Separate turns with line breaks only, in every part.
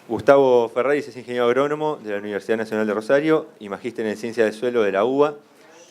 Gustavo Ferraris es ingeniero agrónomo de la Universidad Nacional de Rosario y magíster en Ciencia del Suelo de la UBA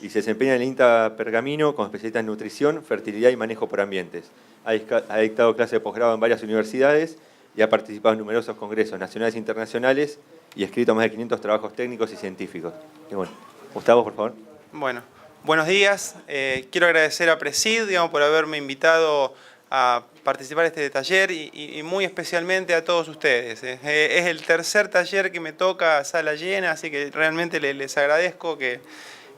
y se desempeña en el INTA Pergamino como especialista en nutrición, fertilidad y manejo por ambientes. Ha dictado clases de posgrado en varias universidades y ha participado en numerosos congresos nacionales e internacionales y ha escrito más de 500 trabajos técnicos y científicos. Y bueno, Gustavo, por favor.
Bueno, buenos días. Quiero agradecer a Presid, por haberme invitado a participar en este taller y muy especialmente a todos ustedes. Es el tercer taller que me toca a sala llena, así que realmente les agradezco que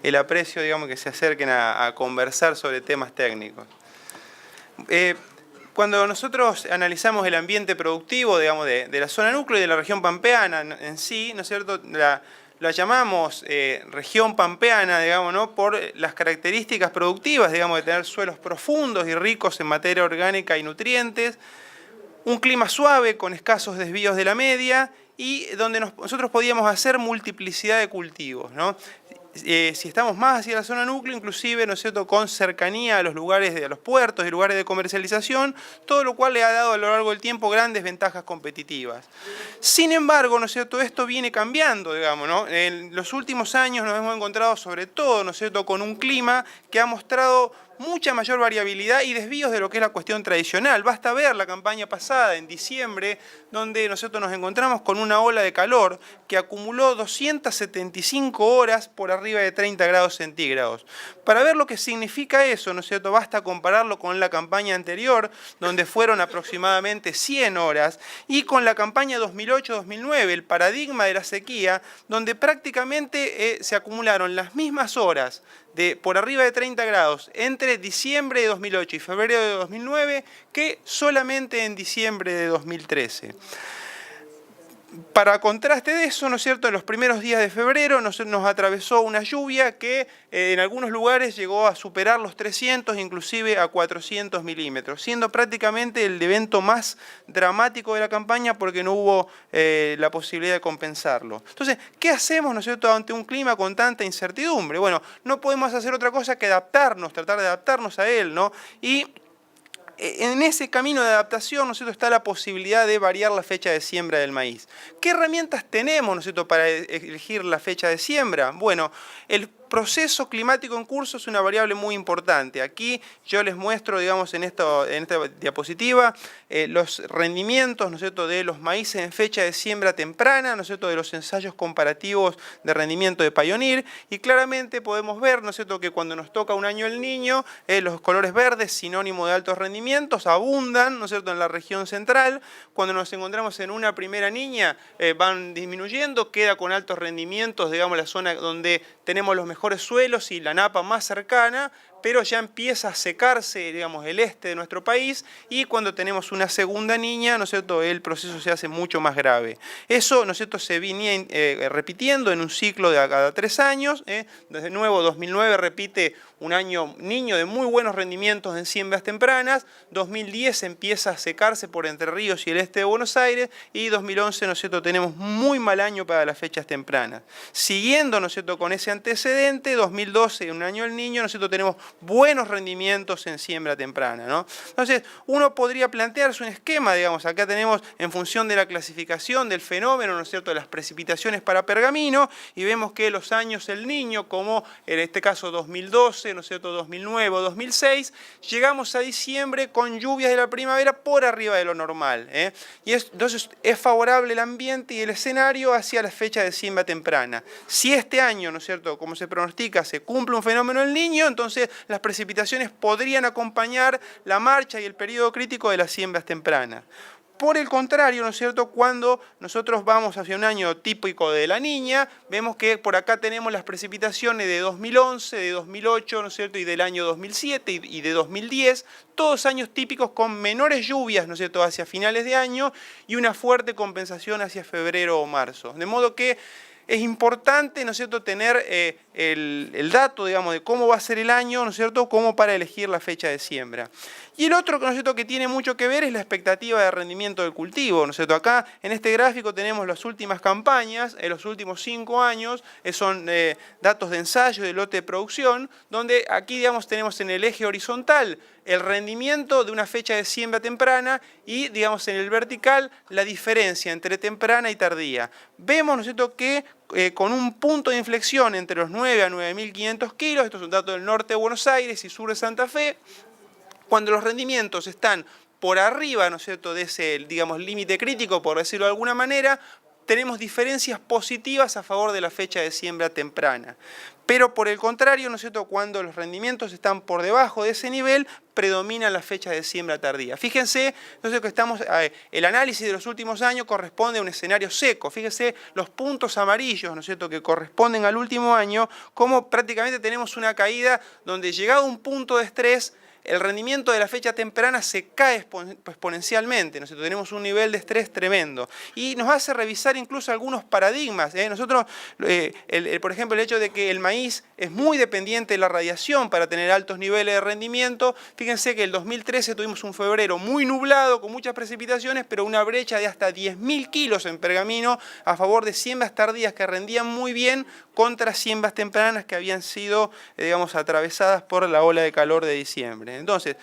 el aprecio, que se acerquen a conversar sobre temas técnicos. Cuando nosotros analizamos el ambiente productivo, de la zona núcleo y de la región pampeana en sí, ¿no es cierto?, la llamamos región pampeana, ¿no?, por las características productivas, de tener suelos profundos y ricos en materia orgánica y nutrientes, un clima suave con escasos desvíos de la media y donde nosotros podíamos hacer multiplicidad de cultivos, ¿no? Si estamos más hacia la zona núcleo, inclusive, ¿no es cierto?, con cercanía a los lugares, a los puertos y lugares de comercialización, todo lo cual le ha dado a lo largo del tiempo grandes ventajas competitivas. Sin embargo, ¿no es cierto?, esto viene cambiando, ¿no? En los últimos años nos hemos encontrado sobre todo, ¿no es cierto?, con un clima que ha mostrado mucha mayor variabilidad y desvíos de lo que es la cuestión tradicional. Basta ver la campaña pasada, en diciembre, donde nosotros nos encontramos con una ola de calor que acumuló 275 horas por arriba de 30 grados centígrados. Para ver lo que significa eso, ¿no es cierto?, basta compararlo con la campaña anterior, donde fueron aproximadamente 100 horas, y con la campaña 2008-2009, el paradigma de la sequía, donde prácticamente se acumularon las mismas horas por arriba de 30 grados entre diciembre de 2008 y febrero de 2009 que solamente en diciembre de 2013. Para contraste de eso, ¿no es cierto?, en los primeros días de febrero nos atravesó una lluvia que en algunos lugares llegó a superar los 300, inclusive a 400 milímetros, siendo prácticamente el evento más dramático de la campaña porque no hubo la posibilidad de compensarlo. Entonces, ¿qué hacemos, ¿no es cierto?, ante un clima con tanta incertidumbre? Bueno, no podemos hacer otra cosa que adaptarnos, tratar de adaptarnos a él, ¿no? Y en ese camino de adaptación, ¿no es cierto?, está la posibilidad de variar la fecha de siembra del maíz. ¿Qué herramientas tenemos, ¿no es cierto?, para elegir la fecha de siembra? Bueno, el proceso climático en curso es una variable muy importante. Aquí yo les muestro, en esta diapositiva, los rendimientos, ¿no es cierto?, de los maíces en fecha de siembra temprana, ¿no es cierto?, de los ensayos comparativos de rendimiento de Pioneer, y claramente podemos ver, ¿no es cierto?, que cuando nos toca un año el Niño, los colores verdes, sinónimo de altos rendimientos, abundan, ¿no es cierto?, en la región central. Cuando nos encontramos en una primera niña, van disminuyendo, queda con altos rendimientos, la zona donde tenemos los mejores suelos y la napa más cercana, pero ya empieza a secarse, el este de nuestro país, y cuando tenemos una segunda niña, ¿no es cierto?, el proceso se hace mucho más grave. Eso, ¿no es cierto?, se venía repitiendo en un ciclo de cada 3 años. Desde nuevo, 2009 repite un año niño de muy buenos rendimientos en siembras tempranas, 2010 empieza a secarse por Entre Ríos y el este de Buenos Aires, y 2011, ¿no es cierto?, tenemos muy mal año para las fechas tempranas. Siguiendo, ¿no es cierto?, con ese antecedente, 2012, un año el Niño, ¿no es cierto?, tenemos buenos rendimientos en siembra temprana, ¿no? Entonces, uno podría plantearse un esquema, acá tenemos en función de la clasificación del fenómeno, ¿no es cierto?, de las precipitaciones para Pergamino, y vemos que los años el Niño, como en este caso 2012, ¿no es cierto?, 2009 o 2006, llegamos a diciembre con lluvias de la primavera por arriba de lo normal, y entonces es favorable el ambiente y el escenario hacia la fecha de siembra temprana. Si este año, ¿no es cierto?, como se pronostica, se cumple un fenómeno del Niño, entonces las precipitaciones podrían acompañar la marcha y el periodo crítico de las siembras tempranas. Por el contrario, ¿no es cierto?, cuando nosotros vamos hacia un año típico de la Niña, vemos que por acá tenemos las precipitaciones de 2011, de 2008, ¿no es cierto?, y del año 2007 y de 2010, todos años típicos con menores lluvias, ¿no es cierto?, hacia finales de año y una fuerte compensación hacia febrero o marzo. De modo que es importante, ¿no es cierto?, tener el dato, de cómo va a ser el año, ¿no es cierto?, como para elegir la fecha de siembra. Y el otro, ¿no es cierto?, que tiene mucho que ver es la expectativa de rendimiento del cultivo, ¿no es cierto? Acá en este gráfico tenemos las últimas campañas, en los últimos 5 años, son datos de ensayo de lote de producción, donde aquí, digamos, tenemos en el eje horizontal el rendimiento de una fecha de siembra temprana y, digamos, en el vertical la diferencia entre temprana y tardía. Vemos, ¿no es cierto?, que con un punto de inflexión entre los 9 a 9.500 kilos, estos son datos del norte de Buenos Aires y sur de Santa Fe, cuando los rendimientos están por arriba, ¿no es cierto?, de ese, digamos, límite crítico, por decirlo de alguna manera, tenemos diferencias positivas a favor de la fecha de siembra temprana. Pero por el contrario, ¿no es cierto?, cuando los rendimientos están por debajo de ese nivel, predominan las fechas de siembra tardía. Fíjense, entonces, que el análisis de los últimos años corresponde a un escenario seco. Fíjense los puntos amarillos, ¿no es cierto?, que corresponden al último año, como prácticamente tenemos una caída donde, llegado a un punto de estrés, el rendimiento de la fecha temprana se cae exponencialmente, ¿no es cierto? Tenemos un nivel de estrés tremendo y nos hace revisar incluso algunos paradigmas. Nosotros, por ejemplo, el hecho de que el maíz es muy dependiente de la radiación para tener altos niveles de rendimiento. Fíjense que el 2013 tuvimos un febrero muy nublado, con muchas precipitaciones, pero una brecha de hasta 10.000 kilos en pergamino a favor de siembras tardías que rendían muy bien contra siembras tempranas que habían sido, digamos, atravesadas por la ola de calor de diciembre. Entonces,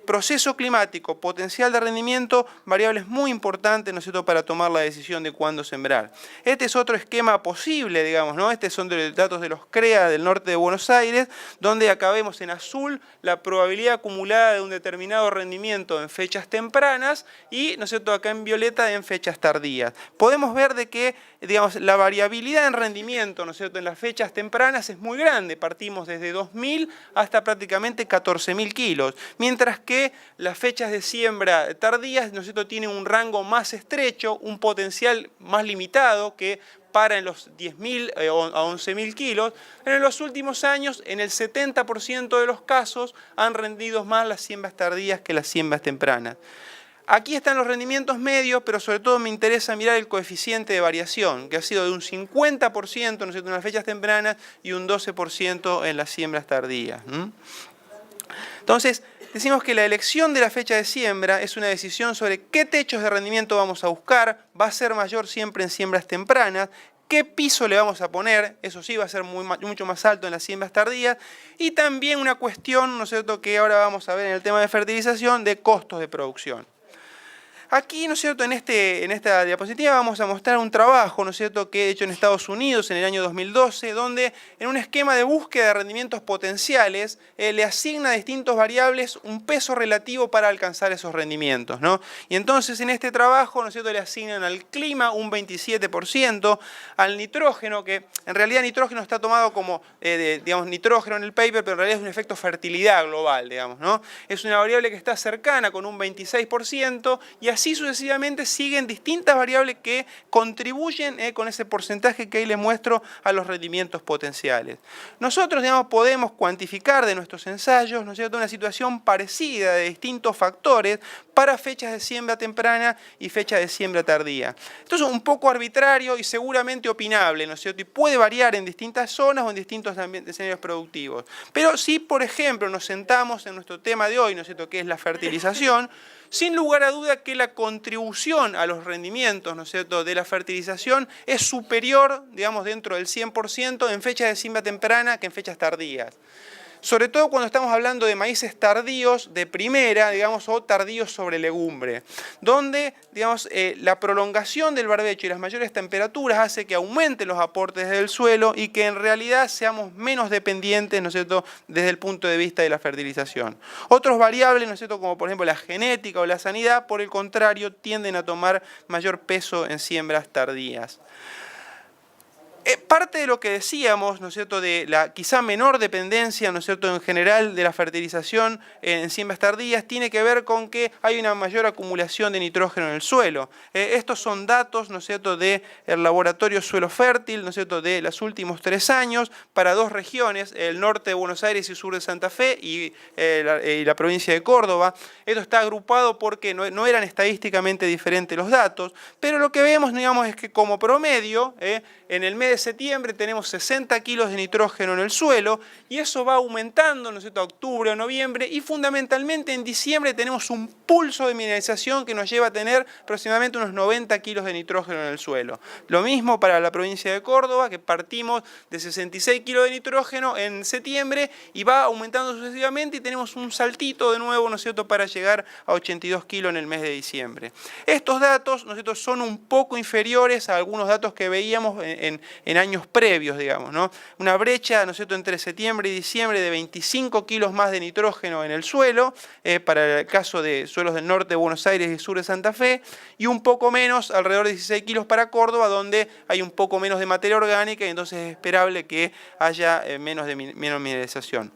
proceso climático, potencial de rendimiento, variables muy importantes, ¿no es cierto?, para tomar la decisión de cuándo sembrar. Este es otro esquema posible, digamos, ¿no? Estos son datos de los CREA del norte de Buenos Aires, donde acá vemos en azul la probabilidad acumulada de un determinado rendimiento en fechas tempranas y, ¿no es cierto?, acá en violeta en fechas tardías. Podemos ver de que, digamos, la variabilidad en rendimiento, ¿no es cierto?, en las fechas tempranas es muy grande. Partimos desde 2.000 hasta prácticamente 14.000 kilos, mientras que las fechas de siembra tardías, ¿no es cierto?, tienen un rango más estrecho, un potencial más limitado, que para en los 10.000 a 11.000 kilos. En los últimos años, en el 70% de los casos, han rendido más las siembras tardías que las siembras tempranas. Aquí están los rendimientos medios, pero sobre todo me interesa mirar el coeficiente de variación, que ha sido de un 50%, ¿no es cierto?, en las fechas tempranas y un 12% en las siembras tardías. Entonces, decimos que la elección de la fecha de siembra es una decisión sobre qué techos de rendimiento vamos a buscar. Va a ser mayor siempre en siembras tempranas. ¿Qué piso le vamos a poner? Eso sí, va a ser mucho más alto en las siembras tardías. Y también una cuestión, ¿no es cierto?, que ahora vamos a ver en el tema de fertilización, de costos de producción. Aquí, ¿no es cierto?, en esta diapositiva vamos a mostrar un trabajo, ¿no es cierto?, que he hecho en Estados Unidos en el año 2012, donde en un esquema de búsqueda de rendimientos potenciales le asigna a distintos variables un peso relativo para alcanzar esos rendimientos, ¿no? Y entonces en este trabajo, ¿no es cierto?, le asignan al clima un 27%, al nitrógeno, que en realidad nitrógeno está tomado como, digamos, nitrógeno en el paper, pero en realidad es un efecto fertilidad global, digamos, ¿no? Es una variable que está cercana con un 26%, y así sucesivamente siguen distintas variables que contribuyen con ese porcentaje que ahí les muestro a los rendimientos potenciales. Nosotros, digamos, podemos cuantificar de nuestros ensayos, ¿no es cierto?, una situación parecida de distintos factores para fechas de siembra temprana y fechas de siembra tardía. Esto es un poco arbitrario y seguramente opinable, ¿no es cierto?, y puede variar en distintas zonas o en distintos escenarios productivos. Pero si, por ejemplo, nos sentamos en nuestro tema de hoy, ¿no es cierto?, que es la fertilización, sin lugar a duda que la contribución a los rendimientos, ¿no es cierto?, de la fertilización es superior, digamos, dentro del 100% en fechas de siembra temprana que en fechas tardías. Sobre todo cuando estamos hablando de maíces tardíos de primera, digamos, o tardíos sobre legumbre, donde, digamos, la prolongación del barbecho y las mayores temperaturas hace que aumenten los aportes del suelo y que en realidad seamos menos dependientes, ¿no es cierto?, desde el punto de vista de la fertilización. Otros variables, ¿no es cierto?, como por ejemplo la genética o la sanidad, por el contrario, tienden a tomar mayor peso en siembras tardías. Parte de lo que decíamos, ¿no es cierto?, de la quizá menor dependencia, ¿no es cierto?, en general de la fertilización en siembras tardías, tiene que ver con que hay una mayor acumulación de nitrógeno en el suelo. Estos son datos, ¿no es cierto?, del laboratorio Suelo Fértil, ¿no es cierto?, de los últimos 3 años para 2 regiones, el norte de Buenos Aires y sur de Santa Fe y la provincia de Córdoba. Esto está agrupado porque no eran estadísticamente diferentes los datos, pero lo que vemos, digamos, es que como promedio, en el mes de de septiembre tenemos 60 kilos de nitrógeno en el suelo y eso va aumentando, ¿no es cierto?, a octubre o noviembre, y fundamentalmente en diciembre tenemos un pulso de mineralización que nos lleva a tener aproximadamente unos 90 kilos de nitrógeno en el suelo. Lo mismo para la provincia de Córdoba, que partimos de 66 kilos de nitrógeno en septiembre y va aumentando sucesivamente y tenemos un saltito de nuevo, ¿no es cierto?, para llegar a 82 kilos en el mes de diciembre. Estos datos, ¿no es cierto?, son un poco inferiores a algunos datos que veíamos en años previos, digamos, ¿no? Una brecha, ¿no es cierto?, entre septiembre y diciembre de 25 kilos más de nitrógeno en el suelo, para el caso de suelos del norte de Buenos Aires y sur de Santa Fe, y un poco menos, alrededor de 16 kilos para Córdoba, donde hay un poco menos de materia orgánica y entonces es esperable que haya menos mineralización.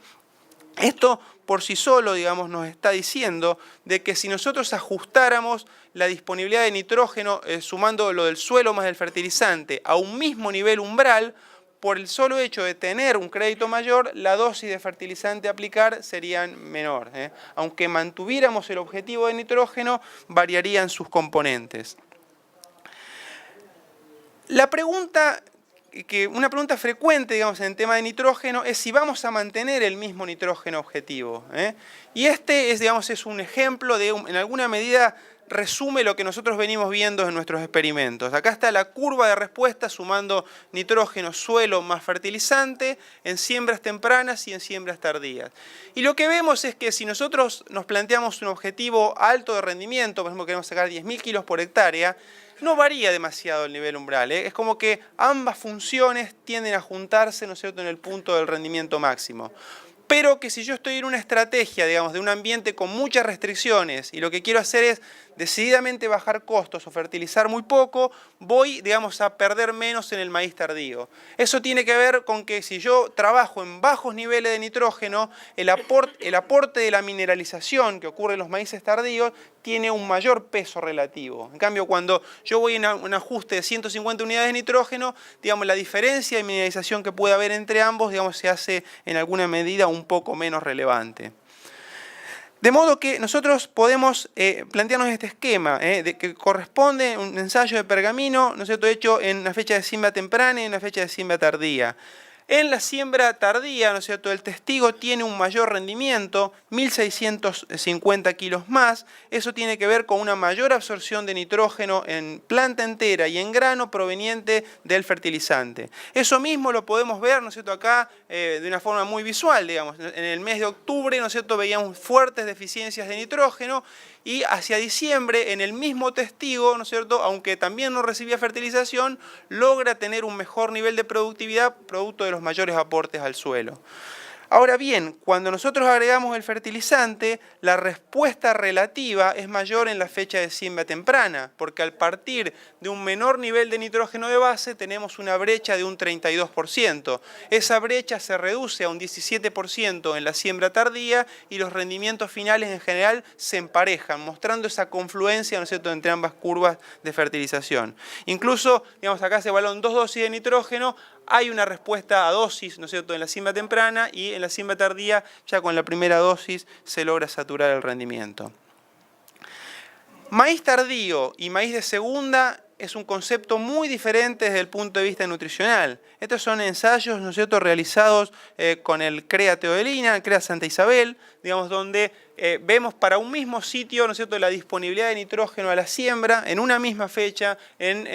Esto por sí solo, digamos, nos está diciendo de que si nosotros ajustáramos la disponibilidad de nitrógeno, sumando lo del suelo más del fertilizante, a un mismo nivel umbral, por el solo hecho de tener un crédito mayor, la dosis de fertilizante a aplicar sería menor. Aunque mantuviéramos el objetivo de nitrógeno, variarían sus componentes. Una pregunta frecuente, digamos, en el tema de nitrógeno es si vamos a mantener el mismo nitrógeno objetivo. Y este es un ejemplo de, en alguna medida, resume lo que nosotros venimos viendo en nuestros experimentos. Acá está la curva de respuesta sumando nitrógeno, suelo más fertilizante en siembras tempranas y en siembras tardías. Y lo que vemos es que si nosotros nos planteamos un objetivo alto de rendimiento, por ejemplo queremos sacar 10.000 kilos por hectárea, no varía demasiado el nivel umbral. Es como que ambas funciones tienden a juntarse, ¿no es cierto?, en el punto del rendimiento máximo. Pero que si yo estoy en una estrategia, digamos, de un ambiente con muchas restricciones y lo que quiero hacer es decididamente bajar costos o fertilizar muy poco, voy, digamos, a perder menos en el maíz tardío. Eso tiene que ver con que si yo trabajo en bajos niveles de nitrógeno, el aporte de la mineralización que ocurre en los maíces tardíos tiene un mayor peso relativo. En cambio, cuando yo voy en un ajuste de 150 unidades de nitrógeno, digamos, la diferencia de mineralización que puede haber entre ambos, digamos, se hace en alguna medida un poco menos relevante. De modo que nosotros podemos plantearnos este esquema, de que corresponde a un ensayo de pergamino, ¿no es cierto?, hecho en una fecha de siembra temprana y en una fecha de siembra tardía. En la siembra tardía, ¿no es cierto?, el testigo tiene un mayor rendimiento, 1.650 kilos más. Eso tiene que ver con una mayor absorción de nitrógeno en planta entera y en grano proveniente del fertilizante. Eso mismo lo podemos ver, ¿no es cierto?, acá de una forma muy visual, digamos. En el mes de octubre, ¿no es cierto?, veíamos fuertes deficiencias de nitrógeno y hacia diciembre, en el mismo testigo, ¿no es cierto?, aunque también no recibía fertilización, logra tener un mejor nivel de productividad producto de los mayores aportes al suelo. Ahora bien, cuando nosotros agregamos el fertilizante, la respuesta relativa es mayor en la fecha de siembra temprana, porque al partir de un menor nivel de nitrógeno de base tenemos una brecha de un 32%. Esa brecha se reduce a un 17% en la siembra tardía y los rendimientos finales en general se emparejan, mostrando esa confluencia, ¿no es cierto?, entre ambas curvas de fertilización. Incluso, digamos, acá se evaluaron 2 dosis de nitrógeno. Hay una respuesta a dosis, ¿no es cierto?, en la siembra temprana y en la siembra tardía, ya con la primera dosis, se logra saturar el rendimiento. Maíz tardío y maíz de segunda es un concepto muy diferente desde el punto de vista nutricional. Estos son ensayos, ¿no es cierto?, realizados con el CREA Teodelina, el CREA Santa Isabel, digamos, donde vemos para un mismo sitio, ¿no es cierto?, la disponibilidad de nitrógeno a la siembra en una misma fecha, en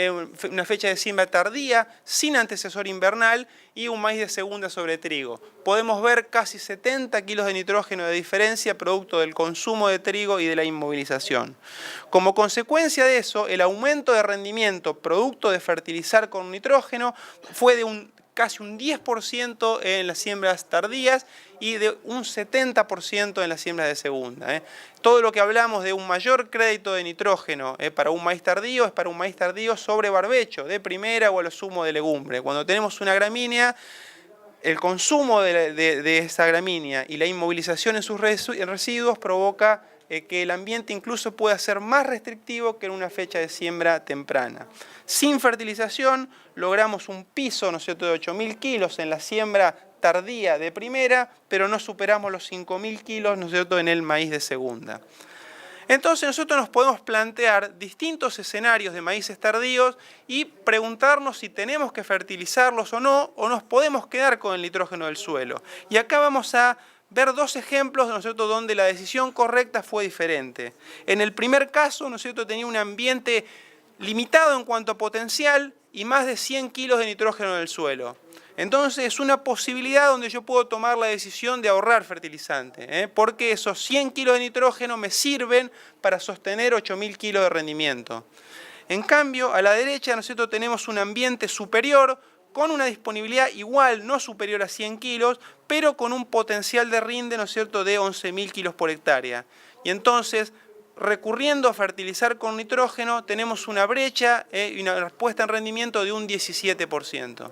una fecha de siembra tardía, sin antecesor invernal y un maíz de segunda sobre trigo. Podemos ver casi 70 kilos de nitrógeno de diferencia producto del consumo de trigo y de la inmovilización. Como consecuencia de eso, el aumento de rendimiento producto de fertilizar con nitrógeno fue de casi un 10% en las siembras tardías y de un 70% en las siembras de segunda. Todo lo que hablamos de un mayor crédito de nitrógeno para un maíz tardío es para un maíz tardío sobre barbecho, de primera o a lo sumo de legumbre. Cuando tenemos una gramínea, el consumo de esa gramínea y la inmovilización en sus residuos provoca que el ambiente incluso pueda ser más restrictivo que en una fecha de siembra temprana. Sin fertilización logramos un piso, ¿no es cierto?, de 8.000 kilos en la siembra tardía de primera, pero no superamos los 5.000 kilos, ¿no es cierto?, en el maíz de segunda. Entonces nosotros nos podemos plantear distintos escenarios de maíces tardíos y preguntarnos si tenemos que fertilizarlos o no, o nos podemos quedar con el nitrógeno del suelo. Y acá vamos a ver dos ejemplos, ¿no es cierto?, donde la decisión correcta fue diferente. En el primer caso, ¿no es cierto?, tenía un ambiente limitado en cuanto a potencial y más de 100 kilos de nitrógeno en el suelo. Entonces es una posibilidad donde yo puedo tomar la decisión de ahorrar fertilizante, porque esos 100 kilos de nitrógeno me sirven para sostener 8.000 kilos de rendimiento. En cambio, a la derecha, ¿no es cierto?, tenemos un ambiente superior con una disponibilidad igual, no superior a 100 kilos, pero con un potencial de rinde, ¿no es cierto?, de 11.000 kilos por hectárea. Y entonces, recurriendo a fertilizar con nitrógeno, tenemos una brecha y una respuesta en rendimiento de un 17%.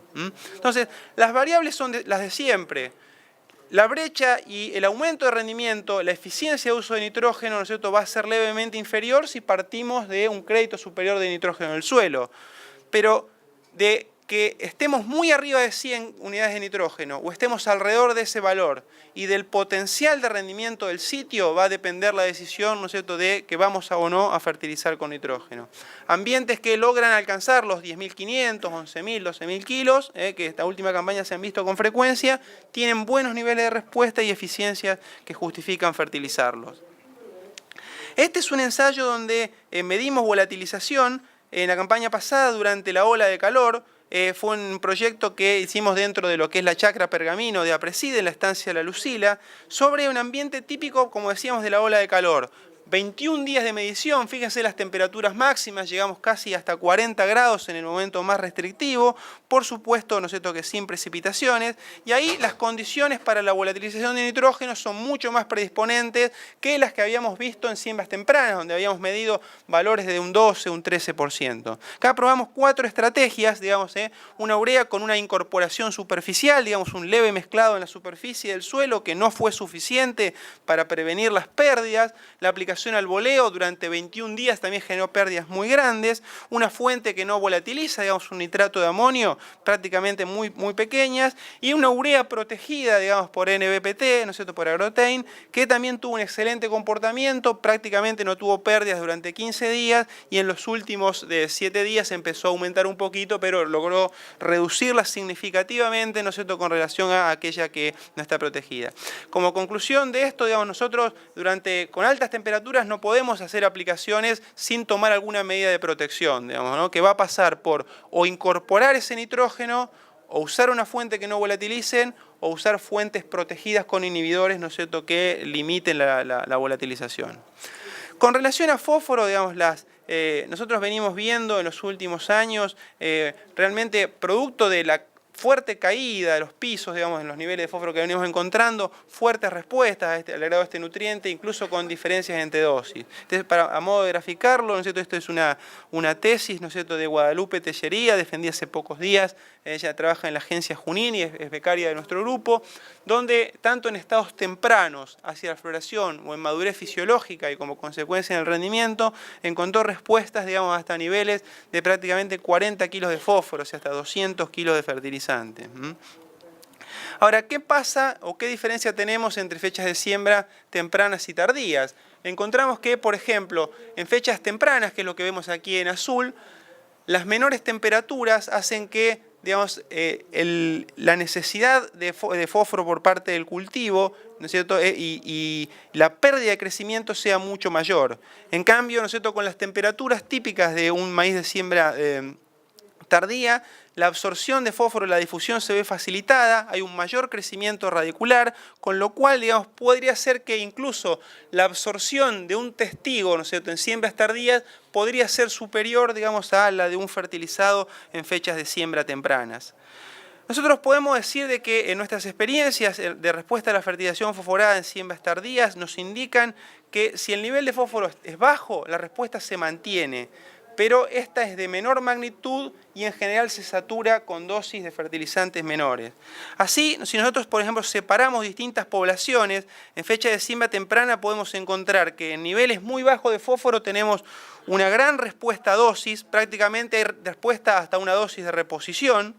Entonces, las variables son las de siempre. La brecha y el aumento de rendimiento, la eficiencia de uso de nitrógeno, ¿no es cierto?, va a ser levemente inferior si partimos de un crédito superior de nitrógeno en el suelo. Pero de que estemos muy arriba de 100 unidades de nitrógeno o estemos alrededor de ese valor y del potencial de rendimiento del sitio va a depender la decisión, ¿no es cierto?, de que vamos o no a fertilizar con nitrógeno. Ambientes que logran alcanzar los 10.500, 11.000, 12.000 kilos, que esta última campaña se han visto con frecuencia, tienen buenos niveles de respuesta y eficiencia que justifican fertilizarlos. Este es un ensayo donde medimos volatilización en la campaña pasada durante la ola de calor. Fue un proyecto que hicimos dentro de lo que es la chacra Pergamino de Apreside, en la estancia La Lucila, sobre un ambiente típico, como decíamos, de la ola de calor. 21 días de medición, fíjense las temperaturas máximas, llegamos casi hasta 40 grados en el momento más restrictivo, por supuesto, ¿no es cierto?, que sin precipitaciones, y ahí las condiciones para la volatilización de nitrógeno son mucho más predisponentes que las que habíamos visto en siembras tempranas, donde habíamos medido valores de un 12, un 13%. Acá probamos 4 estrategias, digamos, una urea con una incorporación superficial, digamos, un leve mezclado en la superficie del suelo que no fue suficiente para prevenir las pérdidas, la aplicación al boleo durante 21 días también generó pérdidas muy grandes, una fuente que no volatiliza, digamos un nitrato de amonio prácticamente muy pequeñas, y una urea protegida, digamos, por NBPT, ¿no es cierto?, por Agrotein, que también tuvo un excelente comportamiento, prácticamente no tuvo pérdidas durante 15 días y en los últimos 7 días empezó a aumentar un poquito, pero logró reducirlas significativamente, ¿no es cierto?, con relación a aquella que no está protegida. Como conclusión de esto, digamos, nosotros con altas temperaturas no podemos hacer aplicaciones sin tomar alguna medida de protección, digamos, ¿no?, que va a pasar por o incorporar ese nitrógeno, o usar una fuente que no volatilicen, o usar fuentes protegidas con inhibidores, ¿no es cierto?, que limiten la volatilización. Con relación a fósforo, digamos, nosotros venimos viendo en los últimos años, realmente producto de la fuerte caída de los pisos, digamos, en los niveles de fósforo que venimos encontrando, fuertes respuestas al agregado de este nutriente, incluso con diferencias entre dosis. Entonces, a modo de graficarlo, ¿no es cierto?, esto es una tesis, ¿no es cierto?, de Guadalupe Tellería, defendí hace pocos días. Ella trabaja en la agencia Junín y es becaria de nuestro grupo, donde tanto en estados tempranos hacia la floración o en madurez fisiológica y como consecuencia en el rendimiento, encontró respuestas, digamos, hasta niveles de prácticamente 40 kilos de fósforo, o sea, hasta 200 kilos de fertilizante. Ahora, ¿qué pasa o qué diferencia tenemos entre fechas de siembra tempranas y tardías? Encontramos que, por ejemplo, en fechas tempranas, que es lo que vemos aquí en azul, las menores temperaturas hacen que, digamos, la necesidad de fósforo por parte del cultivo, ¿no es cierto?, y la pérdida de crecimiento sea mucho mayor. En cambio, ¿no es cierto?, con las temperaturas típicas de un maíz de siembra tardía, la absorción de fósforo, la difusión se ve facilitada, hay un mayor crecimiento radicular, con lo cual, digamos, podría ser que incluso la absorción de un testigo, ¿no es cierto?, en siembras tardías podría ser superior, digamos, a la de un fertilizado en fechas de siembra tempranas. Nosotros podemos decir de que en nuestras experiencias de respuesta a la fertilización fosforada en siembras tardías nos indican que si el nivel de fósforo es bajo, la respuesta se mantiene, pero esta es de menor magnitud y en general se satura con dosis de fertilizantes menores. Así, si nosotros, por ejemplo, separamos distintas poblaciones, en fecha de siembra temprana podemos encontrar que en niveles muy bajos de fósforo tenemos una gran respuesta a dosis, prácticamente hay respuesta hasta una dosis de reposición.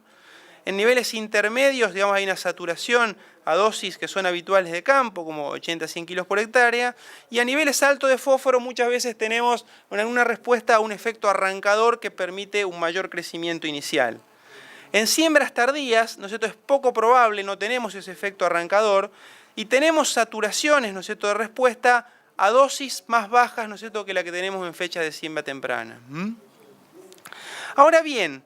En niveles intermedios, digamos, hay una saturación a dosis que son habituales de campo, como 80 a 100 kilos por hectárea, y a niveles altos de fósforo muchas veces tenemos una respuesta a un efecto arrancador que permite un mayor crecimiento inicial. En siembras tardías, ¿no es cierto?, es poco probable, no tenemos ese efecto arrancador, y tenemos saturaciones, ¿no es cierto?, de respuesta a dosis más bajas, ¿no es cierto?, que la que tenemos en fecha de siembra temprana. Ahora bien,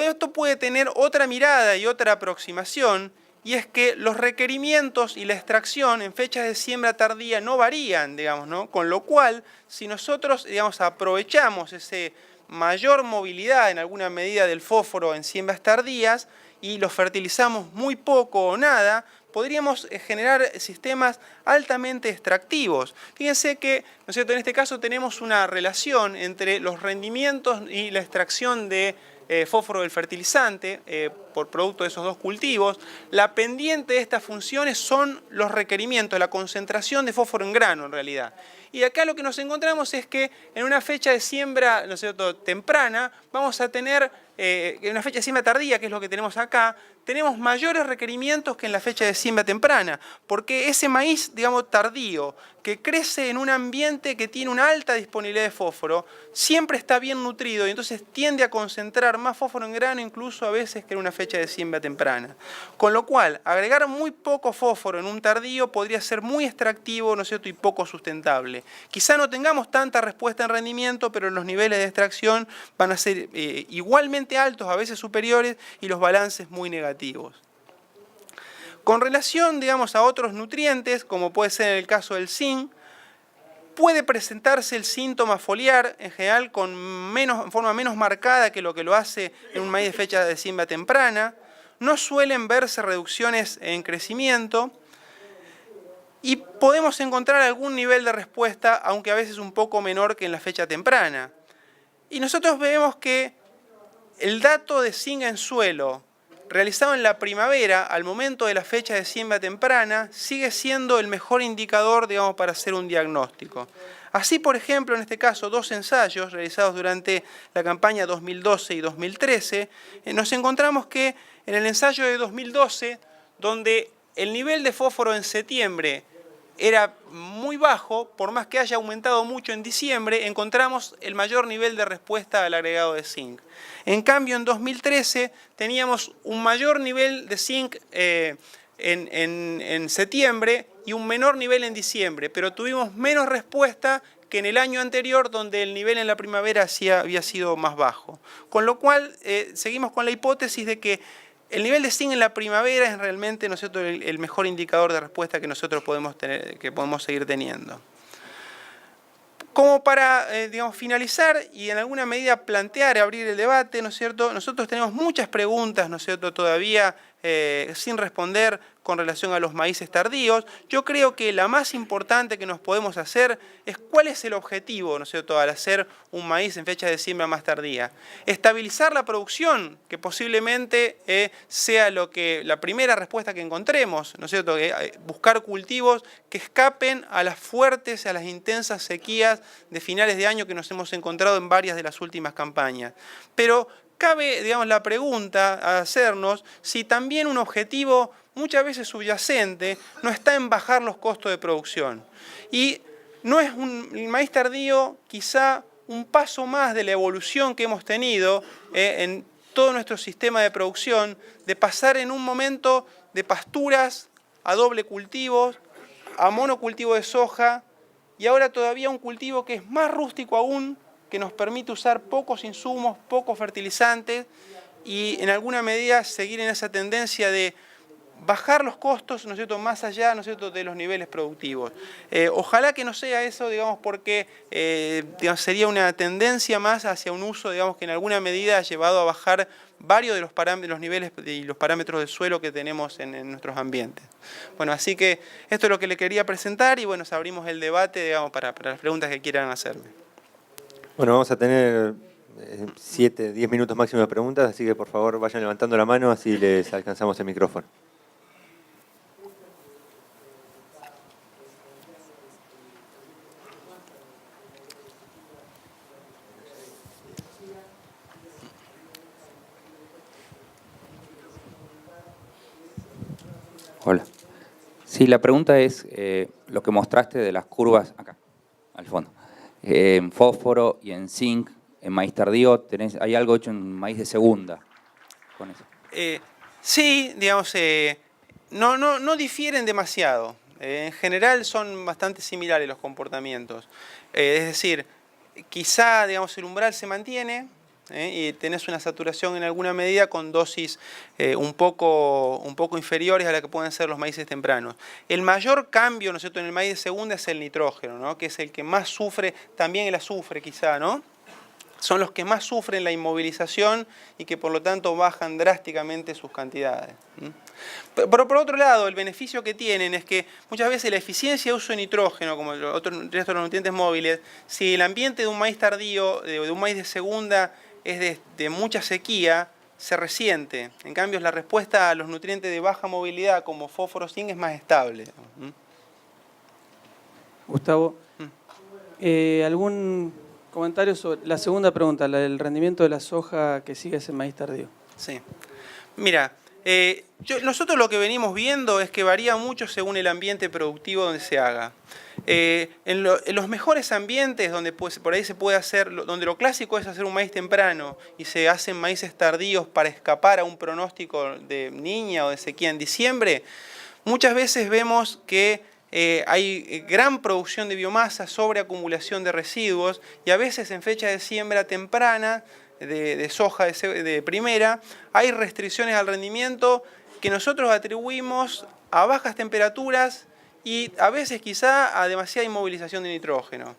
esto puede tener otra mirada y otra aproximación, y es que los requerimientos y la extracción en fechas de siembra tardía no varían, digamos, ¿no? Con lo cual, si nosotros, digamos, aprovechamos esa mayor movilidad en alguna medida del fósforo en siembras tardías y lo fertilizamos muy poco o nada, podríamos generar sistemas altamente extractivos. Fíjense que, ¿no es cierto?, en este caso tenemos una relación entre los rendimientos y la extracción de fósforo del fertilizante por producto de esos dos cultivos. La pendiente de estas funciones son los requerimientos, la concentración de fósforo en grano en realidad. Y acá lo que nos encontramos es que en una fecha de siembra, ¿no es cierto?, temprana, vamos a tener, en una fecha de siembra tardía, que es lo que tenemos acá, tenemos mayores requerimientos que en la fecha de siembra temprana, porque ese maíz, digamos, tardío, que crece en un ambiente que tiene una alta disponibilidad de fósforo, siempre está bien nutrido y entonces tiende a concentrar más fósforo en grano incluso a veces que en una fecha de siembra temprana. Con lo cual, agregar muy poco fósforo en un tardío podría ser muy extractivo, ¿no es cierto?, y poco sustentable. Quizá no tengamos tanta respuesta en rendimiento, pero los niveles de extracción van a ser igualmente altos, a veces superiores, y los balances muy negativos. Con relación, digamos, a otros nutrientes, como puede ser el caso del zinc, puede presentarse el síntoma foliar, en general en forma menos marcada que lo hace en un maíz de fecha de siembra temprana. No suelen verse reducciones en crecimiento y podemos encontrar algún nivel de respuesta, aunque a veces un poco menor que en la fecha temprana. Y nosotros vemos que el dato de zinc en suelo realizado en la primavera, al momento de la fecha de siembra temprana, sigue siendo el mejor indicador, digamos, para hacer un diagnóstico. Así, por ejemplo, en este caso, 2 ensayos realizados durante la campaña 2012 y 2013, nos encontramos que en el ensayo de 2012, donde el nivel de fósforo en septiembre era muy bajo, por más que haya aumentado mucho en diciembre, encontramos el mayor nivel de respuesta al agregado de zinc. En cambio, en 2013 teníamos un mayor nivel de zinc en septiembre y un menor nivel en diciembre, pero tuvimos menos respuesta que en el año anterior, donde el nivel en la primavera había sido más bajo. Con lo cual, seguimos con la hipótesis de que el nivel de zinc en la primavera es realmente, ¿no es cierto?, el mejor indicador de respuesta que nosotros podemos seguir teniendo. Como para, digamos, finalizar y en alguna medida plantear, abrir el debate, ¿no es cierto?, nosotros tenemos muchas preguntas, ¿no es cierto?, todavía sin responder con relación a los maíces tardíos. Yo creo que la más importante que nos podemos hacer es cuál es el objetivo, ¿no es cierto?, al hacer un maíz en fecha de siembra más tardía. Estabilizar la producción, que posiblemente sea la primera respuesta que encontremos, ¿no es cierto?, buscar cultivos que escapen a las fuertes, a las intensas sequías de finales de año que nos hemos encontrado en varias de las últimas campañas. Pero cabe, digamos, la pregunta a hacernos si también un objetivo muchas veces subyacente no está en bajar los costos de producción. Y no es el maíz tardío quizá un paso más de la evolución que hemos tenido en todo nuestro sistema de producción, de pasar en un momento de pasturas a doble cultivo, a monocultivo de soja, y ahora todavía un cultivo que es más rústico aún, que nos permite usar pocos insumos, pocos fertilizantes y en alguna medida seguir en esa tendencia de bajar los costos, ¿no es cierto?, más allá, ¿no es cierto?, de los niveles productivos. Ojalá que no sea eso, digamos, porque digamos, sería una tendencia más hacia un uso, digamos, que en alguna medida ha llevado a bajar varios de los niveles y los parámetros del suelo que tenemos en nuestros ambientes. Bueno, así que esto es lo que le quería presentar y bueno, abrimos el debate, digamos, para las preguntas que quieran hacerme.
Bueno, vamos a tener 7, 10 minutos máximo de preguntas, así que por favor vayan levantando la mano, así les alcanzamos el micrófono.
Hola. Sí, la pregunta es lo que mostraste de las curvas, acá, al fondo, en fósforo y en zinc, en maíz tardío, ¿hay algo hecho en maíz de segunda con eso?
Sí, digamos, no difieren demasiado. En general son bastante similares los comportamientos. Es decir, quizá, digamos, el umbral se mantiene y tenés una saturación en alguna medida con dosis un poco inferiores a la que pueden ser los maíces tempranos. El mayor cambio, ¿no es cierto?, en el maíz de segunda es el nitrógeno, ¿no?, que es el que más sufre, también el azufre quizá, ¿no? Son los que más sufren la inmovilización y que por lo tanto bajan drásticamente sus cantidades. Pero por otro lado, el beneficio que tienen es que muchas veces la eficiencia de uso de nitrógeno, como el resto de los nutrientes móviles, si el ambiente de un maíz tardío, de un maíz de segunda, es de mucha sequía, se resiente. En cambio, la respuesta a los nutrientes de baja movilidad, como fósforo, zinc, es más estable.
Gustavo, ¿algún comentario sobre la segunda pregunta, la del rendimiento de la soja que sigue ese maíz tardío?
Sí. Mira, nosotros lo que venimos viendo es que varía mucho según el ambiente productivo donde se haga. En los mejores ambientes donde por ahí se puede hacer, donde lo clásico es hacer un maíz temprano y se hacen maíces tardíos para escapar a un pronóstico de niña o de sequía en diciembre, muchas veces vemos que hay gran producción de biomasa, sobreacumulación de residuos y a veces en fecha de siembra temprana de soja de primera hay restricciones al rendimiento que nosotros atribuimos a bajas temperaturas y a veces quizá a demasiada inmovilización de nitrógeno.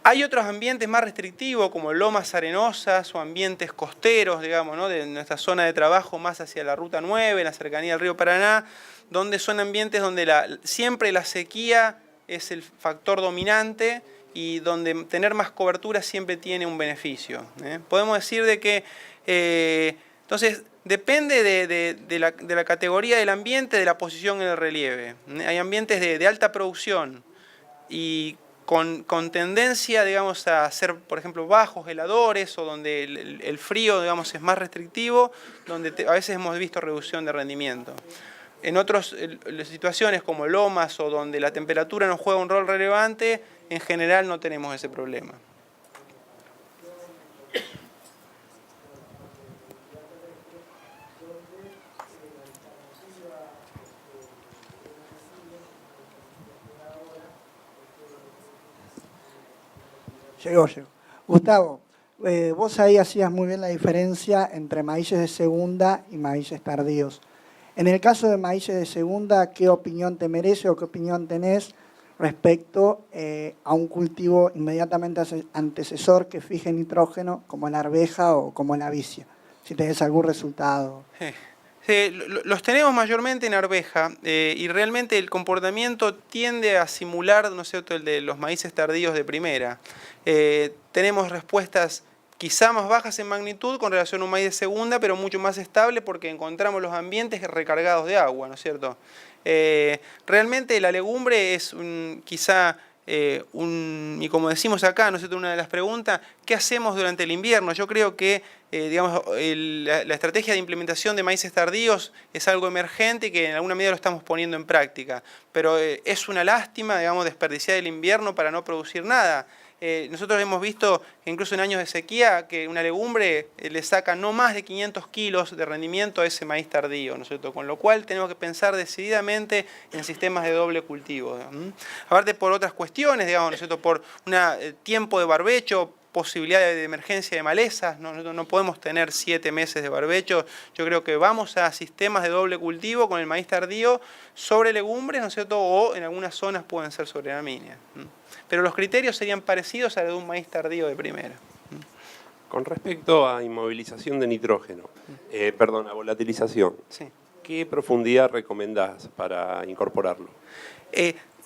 Hay otros ambientes más restrictivos como lomas arenosas o ambientes costeros, digamos, ¿no?, de nuestra zona de trabajo más hacia la Ruta 9, en la cercanía del río Paraná, donde son ambientes donde siempre la sequía es el factor dominante y donde tener más cobertura siempre tiene un beneficio. Podemos decir de que, entonces, depende de la categoría del ambiente, de la posición en el relieve. Hay ambientes de alta producción y con tendencia, digamos, a ser, por ejemplo, bajos heladores o donde el frío, digamos, es más restrictivo, donde a veces hemos visto reducción de rendimiento. En otras situaciones como lomas o donde la temperatura no juega un rol relevante, en general no tenemos ese problema.
Llegó. Gustavo, vos ahí hacías muy bien la diferencia entre maíces de segunda y maíces tardíos. En el caso de maíces de segunda, ¿qué opinión te merece o qué opinión tenés respecto a un cultivo inmediatamente antecesor que fije nitrógeno, como la arveja o como la vicia? Si tenés algún resultado.
Los tenemos mayormente en arveja y realmente el comportamiento tiende a simular, ¿no es cierto?, el de los maíces tardíos de primera. Tenemos respuestas quizá más bajas en magnitud con relación a un maíz de segunda, pero mucho más estable porque encontramos los ambientes recargados de agua, ¿no es cierto? Realmente la legumbre es quizá y como decimos acá, ¿no es cierto?, una de las preguntas, ¿qué hacemos durante el invierno? Yo creo que digamos, la estrategia de implementación de maíces tardíos es algo emergente y que en alguna medida lo estamos poniendo en práctica, pero es una lástima, digamos, desperdiciar el invierno para no producir nada. Nosotros hemos visto, incluso en años de sequía, que una legumbre le saca no más de 500 kilos de rendimiento a ese maíz tardío, ¿no es cierto? Con lo cual tenemos que pensar decididamente en sistemas de doble cultivo. Aparte por otras cuestiones, digamos, ¿no es cierto?, por un tiempo de barbecho, posibilidad de emergencia de malezas, no podemos tener 7 meses de barbecho. Yo creo que vamos a sistemas de doble cultivo con el maíz tardío sobre legumbres, ¿no es cierto?, o en algunas zonas pueden ser sobre gramíneas. Pero los criterios serían parecidos a los de un maíz tardío de primera.
Con respecto a inmovilización de nitrógeno, a volatilización,
sí,
¿qué profundidad recomendás para incorporarlo?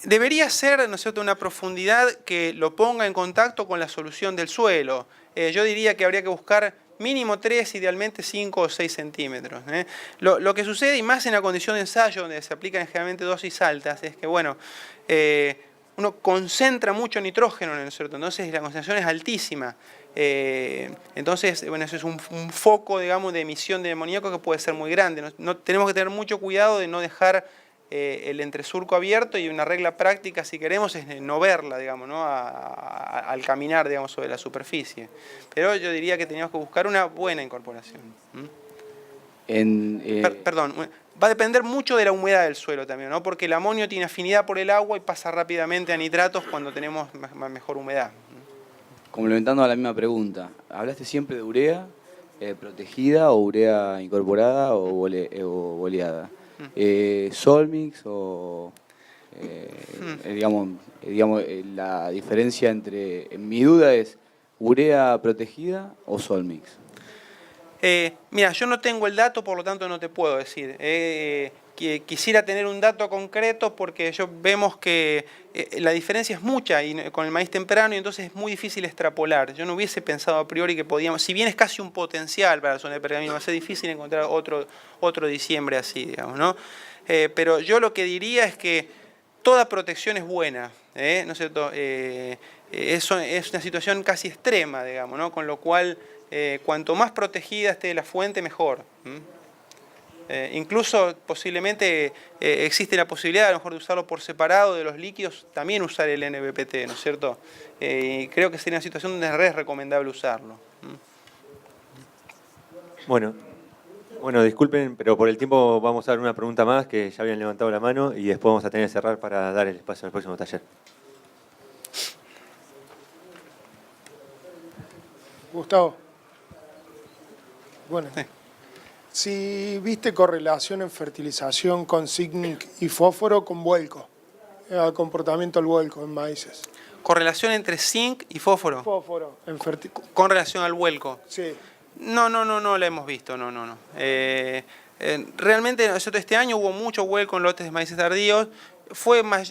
Debería ser, ¿no es cierto?, una profundidad que lo ponga en contacto con la solución del suelo. Yo diría que habría que buscar mínimo 3, idealmente 5 o 6 centímetros. Lo que sucede, y más en la condición de ensayo, donde se aplican generalmente dosis altas, es que, bueno, uno concentra mucho nitrógeno, ¿no es cierto? Entonces la concentración es altísima. Entonces, bueno, eso es un foco, digamos, de emisión de amoníaco que puede ser muy grande. No, tenemos que tener mucho cuidado de no dejar el entresurco abierto, y una regla práctica, si queremos, es no verla, digamos, ¿no? Al caminar, digamos, sobre la superficie. Pero yo diría que teníamos que buscar una buena incorporación. Perdón, va a depender mucho de la humedad del suelo también, ¿no? Porque el amonio tiene afinidad por el agua y pasa rápidamente a nitratos cuando tenemos mejor humedad.
Complementando a la misma pregunta, ¿hablaste siempre de urea protegida o urea incorporada o boleada? ¿Solmix o, la diferencia entre, mi duda es, urea protegida o Solmix?
Mira, yo no tengo el dato, por lo tanto no te puedo decir. Quisiera tener un dato concreto porque vemos que la diferencia es mucha con el maíz temprano, y entonces es muy difícil extrapolar. Yo no hubiese pensado a priori que podíamos, si bien es casi un potencial para la zona de pergamino, va a ser difícil encontrar otro diciembre así, digamos, ¿no? Pero yo lo que diría es que toda protección es buena, ¿no es cierto? Eso es una situación casi extrema, digamos, ¿no? Con lo cual, cuanto más protegida esté la fuente, mejor. Incluso posiblemente existe la posibilidad a lo mejor de usarlo por separado de los líquidos, también usar el NBPT, ¿no es cierto? Y creo que sería una situación donde es recomendable usarlo.
Bueno, disculpen, pero por el tiempo vamos a dar una pregunta más, que ya habían levantado la mano, y después vamos a tener que cerrar para dar el espacio al próximo taller.
Gustavo. Bueno. Si viste correlación en fertilización con zinc y fósforo con vuelco, el comportamiento del vuelco en maíces.
¿Correlación entre zinc y fósforo?
Fósforo.
¿Con relación al vuelco?
Sí.
No la hemos visto, no. Realmente este año hubo mucho vuelco en lotes de maíces tardíos.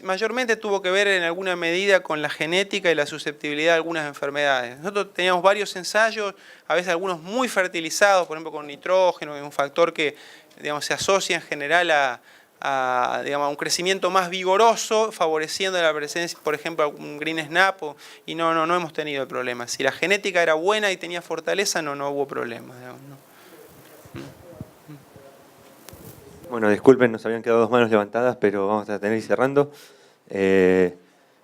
Mayormente tuvo que ver en alguna medida con la genética y la susceptibilidad de algunas enfermedades. Nosotros teníamos varios ensayos, a veces algunos muy fertilizados, por ejemplo con nitrógeno, que es un factor que, digamos, se asocia en general a un crecimiento más vigoroso, favoreciendo la presencia, por ejemplo, un green snap, y no hemos tenido problemas. Si la genética era buena y tenía fortaleza, no hubo problemas, digamos, ¿no?
Bueno, disculpen, nos habían quedado 2 manos levantadas, pero vamos a tener que ir cerrando.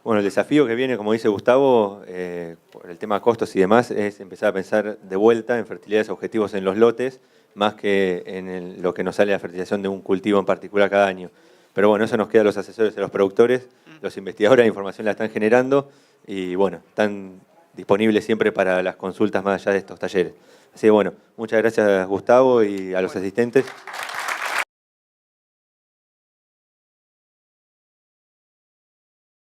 Bueno, el desafío que viene, como dice Gustavo, por el tema costos y demás, es empezar a pensar de vuelta en fertilidades objetivos en los lotes, más que en lo que nos sale la fertilización de un cultivo en particular cada año. Pero bueno, eso nos queda a los asesores y a los productores. Los investigadores, la información la están generando y bueno, están disponibles siempre para las consultas más allá de estos talleres. Así que bueno, muchas gracias Gustavo y a los asistentes.